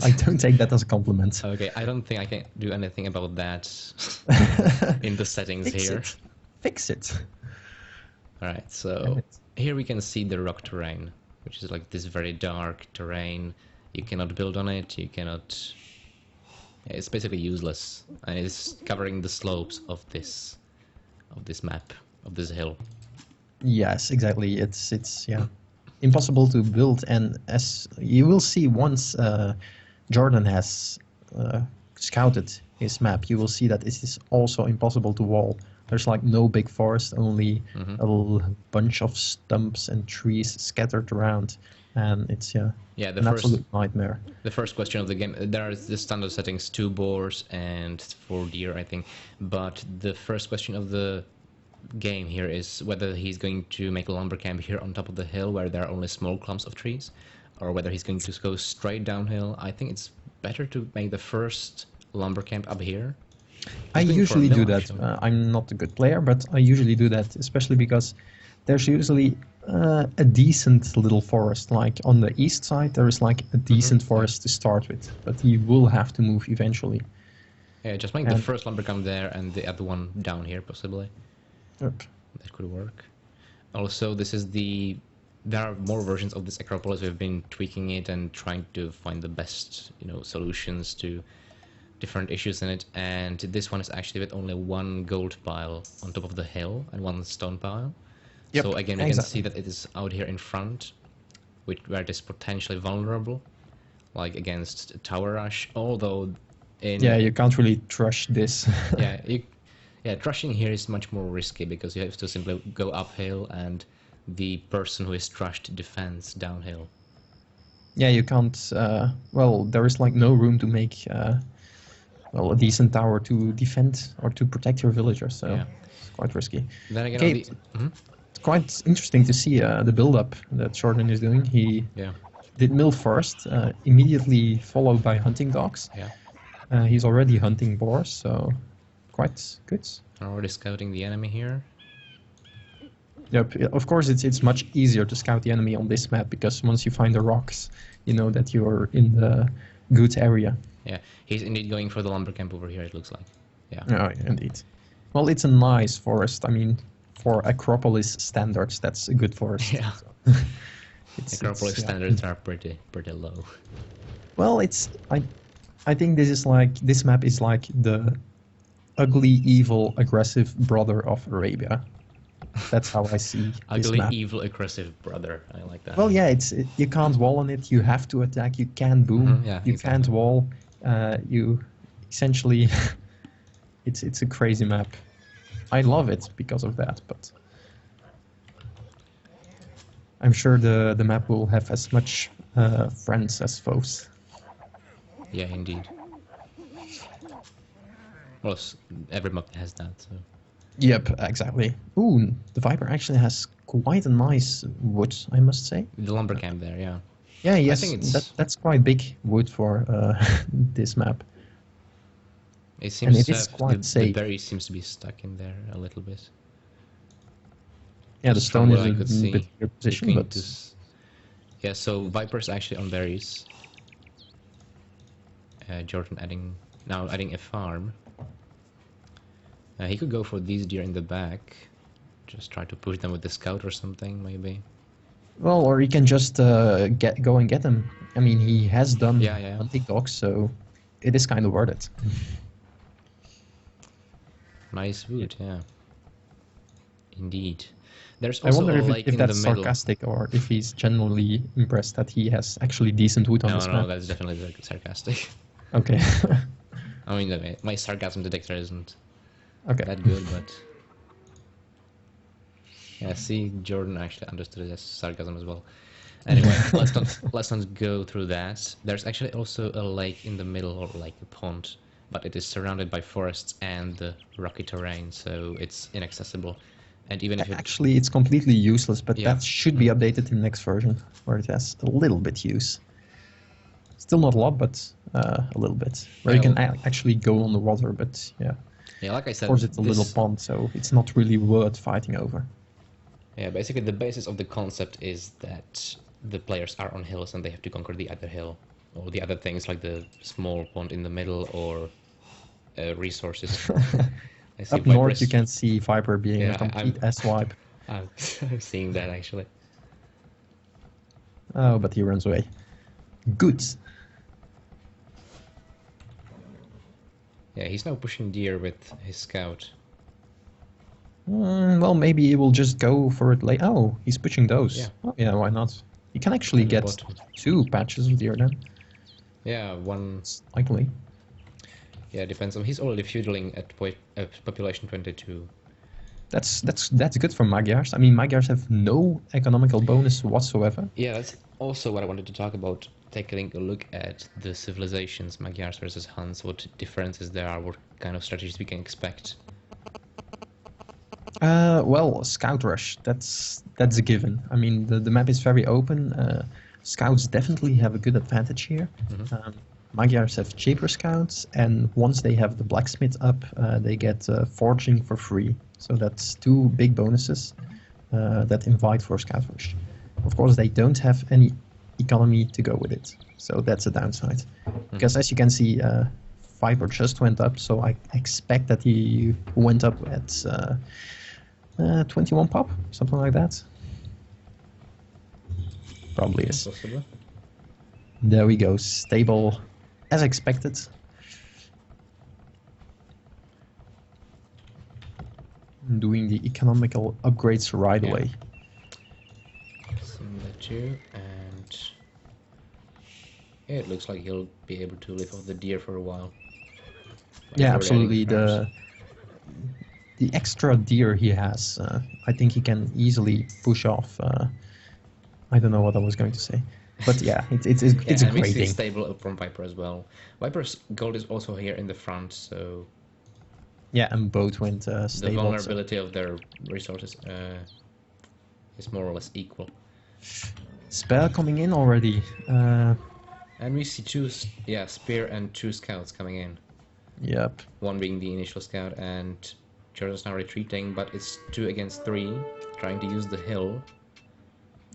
I don't take that as a compliment. Okay, I don't think I can do anything about that in the settings Fix here. it. Fix it. Alright, so here we can see the rock terrain, which is like this very dark terrain. You cannot build on it, you cannot... It's basically useless, and it's covering the slopes of this map, of this hill. Yes, exactly. It's yeah, impossible to build, and as you will see once Jordan has scouted his map, you will see that it is also impossible to wall. There's like no big forest, only a little bunch of stumps and trees scattered around, and it's an absolute nightmare. The first question of the game, there are the standard settings, 2 boars and 4 deer, I think, but the first question of the game here is whether he's going to make a lumber camp here on top of the hill where there are only small clumps of trees, or whether he's going to go straight downhill. I think it's better to make the first lumber camp up here. I usually do that. I'm not a good player, but I usually do that, especially because there's usually a decent little forest. Like on the east side, there is like a decent forest to start with, but you will have to move eventually. Yeah, just make the first lumber camp there and the other one down here, possibly. Yep. That could work. Also, this is there are more versions of this Acropolis. We've been tweaking it and trying to find the best, solutions to different issues in it. And this one is actually with only 1 gold pile on top of the hill and 1 stone pile. Yep, so again, we can see that it is out here in front, where it is potentially vulnerable, like against a tower rush. Although, you can't really trush this. Yeah, trushing here is much more risky because you have to simply go uphill and the person who is trushed defends downhill. Yeah, you can't... well, there is like no room to make a decent tower to defend or to protect your villagers, so it's quite risky. Then again, it's quite interesting to see the build-up that Jordan is doing. He did mill first, immediately followed by hunting dogs. Yeah. He's already hunting boars, so... quite good. Already scouting the enemy here. Yep, of course it's much easier to scout the enemy on this map because once you find the rocks, you know that you're in the good area. Yeah, he's indeed going for the lumber camp over here, it looks like. Yeah. Oh, indeed. Well, it's a nice forest. I mean, for Acropolis standards, that's a good forest. Yeah. So Acropolis standards are pretty low. Well, I think this map is like the ugly, evil, aggressive brother of Arabia. That's how I see ugly, this map. evil, aggressive brother. I like that. Well, yeah, you can't wall on it. You have to attack. You can't boom. You can't wall. You essentially, it's a crazy map. I love it because of that, but I'm sure the map will have as much friends as foes. Yeah, indeed. Well, every map has that, so... Yep, exactly. Ooh, the Viper actually has quite a nice wood, I must say. The lumber camp there, yeah. Yeah, yes, that's quite big wood for this map. It seems it is quite safe. The berry seems to be stuck in there a little bit. Yeah, the stone is in a bit weird position, but... Yeah, so Viper's actually on berries. Jordan adding a farm. He could go for these deer in the back. Just try to push them with the scout or something, maybe. Well, or he can just go and get them. I mean, he has done hunting dogs, so it is kind of worth it. Nice wood, yeah. Indeed. There's also I wonder a lake if in the that's middle. Sarcastic or if he's genuinely impressed that he has actually decent wood on his map. No, that's definitely sarcastic. Okay. I mean, my sarcasm detector isn't that good, but... Yeah, see, Jordan actually understood it as sarcasm as well. Anyway, let's not go through that. There's actually also a lake in the middle, or like a pond, but it is surrounded by forests and the rocky terrain, so it's inaccessible. And even if actually, it's completely useless, but that should be updated in the next version, where it has a little bit use. Still not a lot, but a little bit. Where you can actually go on the water, but yeah. Yeah, like I said, of course, it's a little pond, so it's not really worth fighting over. Yeah, basically the basis of the concept is that the players are on hills and they have to conquer the other hill all the other things like the small pond in the middle or resources. I see Up north, you Viper's. can see Viper being a Yeah, complete S-wipe. I'm I'm seeing that actually. Oh, but he runs away. Good. Yeah, he's now pushing deer with his scout. Well, maybe he will just go for it late. Oh, he's pushing those. Yeah. Oh, yeah, why not? He can actually On the get bottom. 2 patches of deer then. Yeah, one. It's likely. Yeah, depends on. He's already feudaling at population 22. That's good for Magyars. I mean, Magyars have no economical bonus whatsoever. Yeah, that's also what I wanted to talk about. Taking a look at the civilizations, Magyars versus Huns, what differences there are, what kind of strategies we can expect. Well, Scout Rush, that's a given. I mean, the map is very open. Scouts definitely have a good advantage here. Magyars have cheaper scouts, and once they have the blacksmith up, they get forging for free. So that's 2 big bonuses that invite for Scout Rush. Of course, they don't have any economy to go with it, so that's a downside. Because as you can see, Viper just went up, so I expect that he went up at 21 pop, something like that. Probably is. Possibly. There we go, stable as expected. Doing the economical upgrades right Yeah. away. Similar too, and yeah, it looks like he'll be able to live off the deer for a while. Yeah, He's already absolutely. adding farms. The extra deer he has, I think he can easily push off. I don't know what I was going to say, but yeah, it's Yeah, a and we great see thing. stable up from Viper as well. Viper's gold is also here in the front, so Yeah, and both went the stable. So. vulnerability of their resources is more or less equal. Spell coming in already. And we see 2, spear and 2 scouts coming in. Yep. One being the initial scout, and Jordan's now retreating, but it's 2 against 3, trying to use the hill.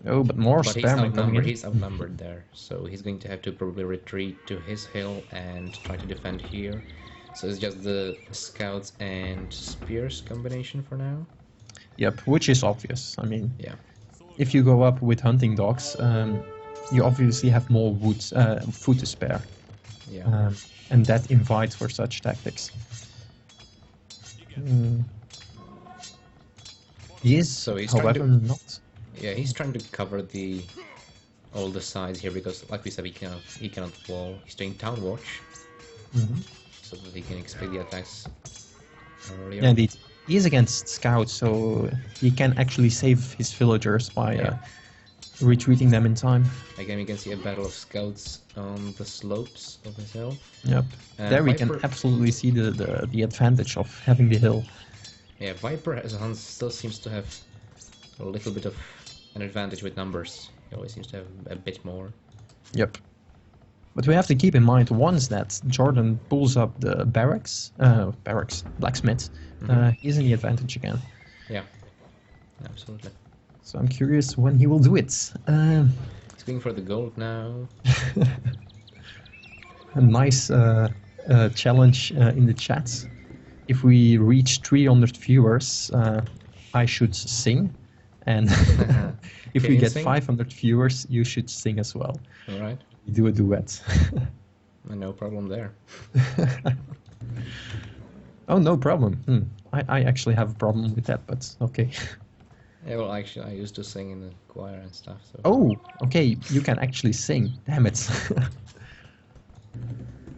Oh, but more But spearmen coming in. he's outnumbered there, so he's going to have to probably retreat to his hill and try to defend here. So it's just the scouts and spears combination for now. Yep, which is obvious. I mean, Yeah. if you go up with hunting dogs, you obviously have more food to spare. Yeah. And that invites for such tactics. He is, So he's trying however, to- not. Yeah, he's trying to cover all the sides here because, like we said, he cannot wall. He's doing town watch, so that he can expect the attacks earlier. Yeah, indeed. He is against scouts, so he can actually save his villagers by retreating them in time. Again, we can see a battle of scouts on the slopes of his hill. Yep. And There we can Viper- absolutely see the advantage of having the hill. Yeah, Viper as a Hans still seems to have a little bit of an advantage with numbers. He always seems to have a bit more. Yep. But we have to keep in mind once that Jordan pulls up the blacksmith, he's in the advantage again. Yeah, absolutely. So I'm curious when he will do it. He's going for the gold now. A nice challenge in the chat. If we reach 300 viewers, I should sing. And if Can we you get sing? 500 viewers, you should sing as well. All right. We do a duet. No problem there. Oh, no problem. I actually have a problem with that, but okay. Yeah, well, actually, I used to sing in the choir and stuff. So. Oh, okay, you can actually sing. Damn it.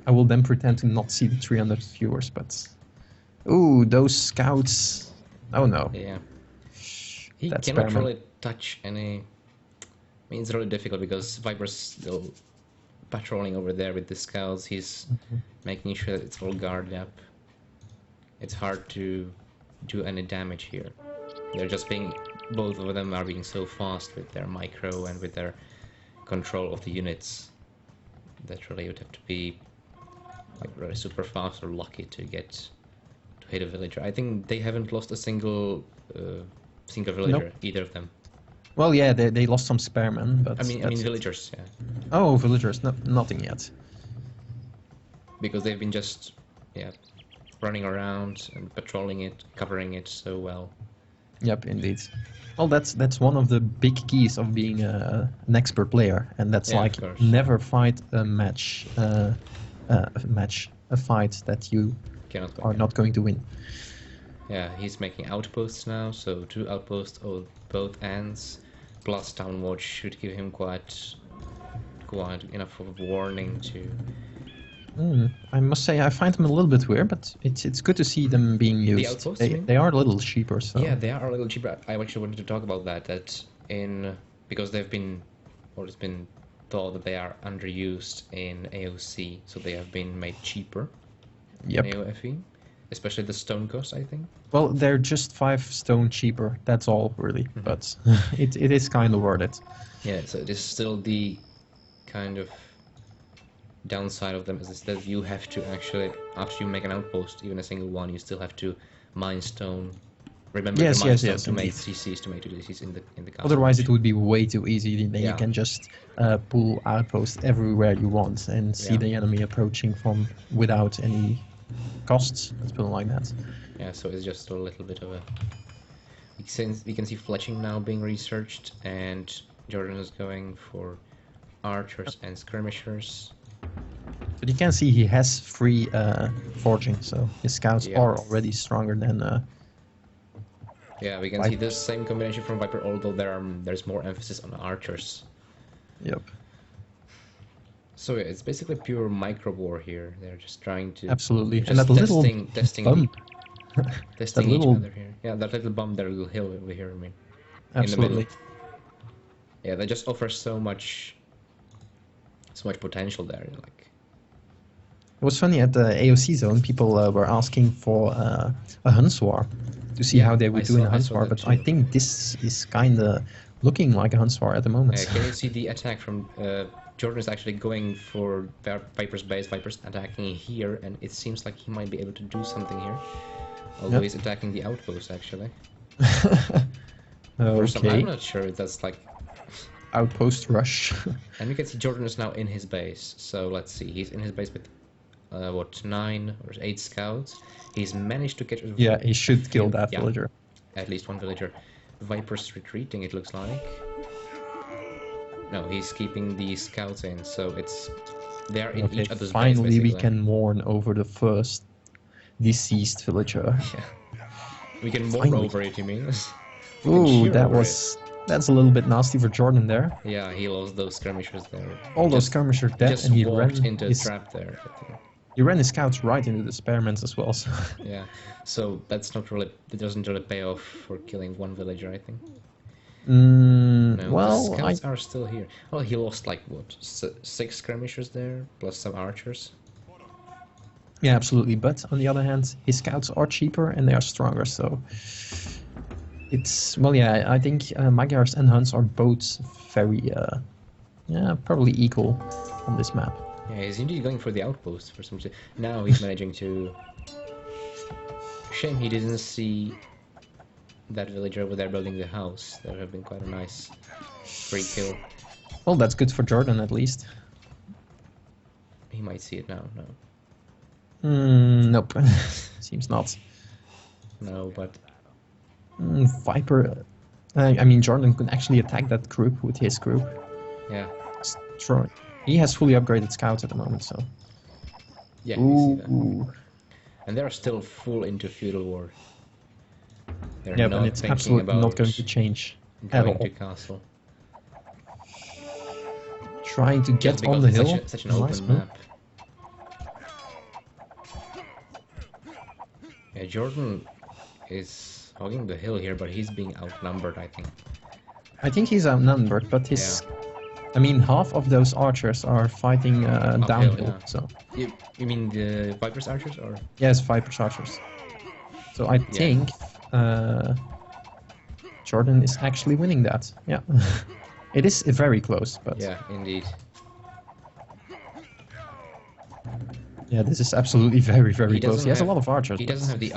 I will then pretend to not see the 300 viewers, but... Ooh, those scouts. Oh no. Yeah. He That's cannot Spearman. really touch any... I mean, it's really difficult because Viper's still patrolling over there with the scouts. He's making sure that it's all guarded up. It's hard to do any damage here. They're just being... Both of them are being so fast with their micro and with their control of the units that really would have to be like really super fast or lucky to hit a villager. I think they haven't lost a single villager, Nope. either of them. Well, yeah, they lost some spearmen, but I mean that's it. villagers. Yeah. Oh, villagers, no, nothing yet. Because they've been just, yeah, running around and patrolling it, covering it so well. Yep, indeed. Well, that's one of the big keys of being an expert player, and that's Yeah, of like course. never fight a fight that you Cannot are win. not going to win. Yeah, he's making outposts now, so 2 outposts on both ends, plus Town Watch should give him quite enough of a warning to... I must say I find them a little bit weird, but it's good to see them being used. outposts, you mean? They are a little cheaper, so Yeah, they are a little cheaper. I actually wanted to talk about that. Because they've been, or it's been thought that they are underused in AOC, so they have been made cheaper yep. in AoFE, especially the stone cost, I think. Well, they're just 5 stone cheaper. That's all, really. But it is kind of worth it. Yeah, so it is still the kind of downside of them is that you have to actually, after you make an outpost, even a single one, you still have to mine stone. Remember Yes, to mine yes, stone yes, to make indeed. CCs, to make 2 DCs in the castle. Otherwise, it would be way too easy. Then Yeah. you can just pull outposts everywhere you want and see Yeah. the enemy approaching from without any costs. Let's put it like that. Yeah, so it's just a little bit of a... We can see fletching now being researched, and Jordan is going for archers and skirmishers. But you can see he has free forging, so his scouts Yeah. are already stronger than. Yeah, we can see this same combination from Viper, although there's more emphasis on archers. Yep. So yeah, it's basically pure micro war here. They're just trying to Absolutely. just And that little testing bump. testing That each little- other here. Yeah, that little bump, that little hill over here. I mean, Absolutely. in the middle. Yeah, they just offer so much potential there. Like, It was funny at the AOC zone. People were asking for a Hunswar to see Yeah, how they would I do in a saw- I saw Hunswar, that but I too. think this is kind of looking like a Hunswar at the moment. can you see the attack from Jordan is actually going for Viper's base. Viper's attacking here, and it seems like he might be able to do something here. Although Yep. he's attacking the outpost actually. For some, Okay. I'm not sure. That's like, Outpost rush. and you can see Jordan is now in his base. So let's see, he's in his base with what, 9 or 8 scouts. He's managed to get Yeah, he should kill that Yeah. villager. At least one villager. Viper's retreating, it looks like. No, he's keeping the scouts in, so it's... They're in Okay, each other's finally base, we basically. can mourn over the first deceased villager. Yeah. We can mourn Finally. over it, you mean? We can Ooh, cheer that over was... That's a little bit nasty for Jordan there. it. Yeah, he lost those skirmishers there. All those Just- skirmishers dead, Just and he walked ran into a his trap there. he ran his scouts right into the spearments as well. So Yeah, so that's not really... It doesn't really pay off for killing one villager, I think. No, the well, scouts are still here. Well, he lost like what, 6 skirmishers there, plus some archers. yeah, absolutely. But on the other hand, his scouts are cheaper and they are stronger. So it's well, yeah. I think Magyars and Huns are both very, yeah, probably equal on this map. Yeah, he's indeed going for the outpost for some reason. Now he's managing to... Shame he didn't see that villager over there building the house. That would have been quite a nice free kill. Well, that's good for Jordan at least. He might see it now. No. Nope. Seems not. No, but... Viper. I mean, Jordan could actually attack that group with his group. Yeah. Strong. He has fully upgraded scouts at the moment, so. Yeah, you see that. Ooh. And they're still full into feudal war. They're Yep, not and it's thinking absolutely about not going to change at going all. to castle. Trying to Just get on because the it's hill. such an Nice open move. map. Yeah, Jordan is hogging the hill here, but he's being outnumbered, I think. I think he's outnumbered, but his. I mean, half of those archers are fighting downhill, yeah. so. You mean the Viper's archers, or? Yes, Viper's archers. So I think Jordan is actually winning that. Yeah. It is very close, but. Yeah, indeed. Yeah, this is absolutely very, very He close. doesn't He has a have- lot of archers. He but- doesn't have the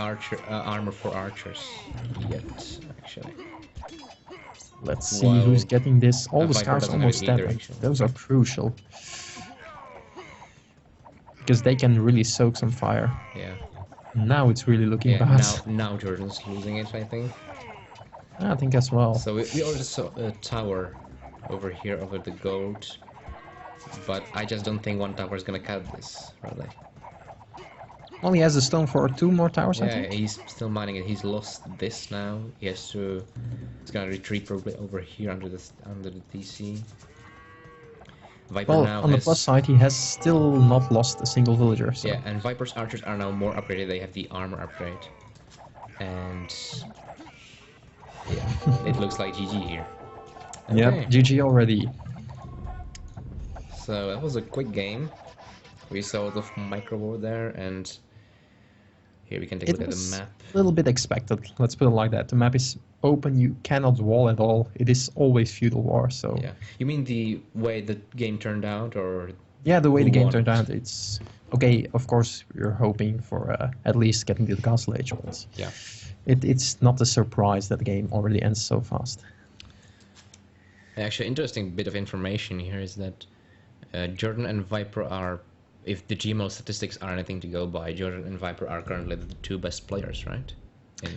armor for archers yet, actually. Let's see While who's getting this. All the Viper scars doesn't have almost it dead. either, And actually. those are crucial. Because they can really soak some fire. Yeah. Now it's really looking Yeah, bad. now Jordan's losing it, I think. I think as well. So we already saw a tower over here, over the gold. But I just don't think one tower is gonna cut this, really. Well, he has a stone for 2 more towers, I Yeah, think. he's still mining it. He's lost this now. He has to... He's gonna retreat probably over here under the DC. Viper Well, now on the has... plus side, he has still not lost a single villager. So. Yeah, and Viper's archers are now more upgraded. They have the armor upgrade. And... Yeah, it looks like GG here. Okay. Yep, GG already. So that was a quick game. We saw a lot of micro war there, and here we can take a It look at the was map. a little bit expected, let's put it like that. The map is open, you cannot wall at all. It is always feudal war, so... Yeah, you mean the way the game turned out, or... Yeah, the way who the game won? turned out, it's... Okay, of course, we're hoping for at least getting to the Castle Age, but... Yeah. It's not a surprise that the game already ends so fast. Actually, interesting bit of information here is that Jordan and Viper are, if the GMO statistics are anything to go by, Jordan and Viper are currently the 2 best players, right?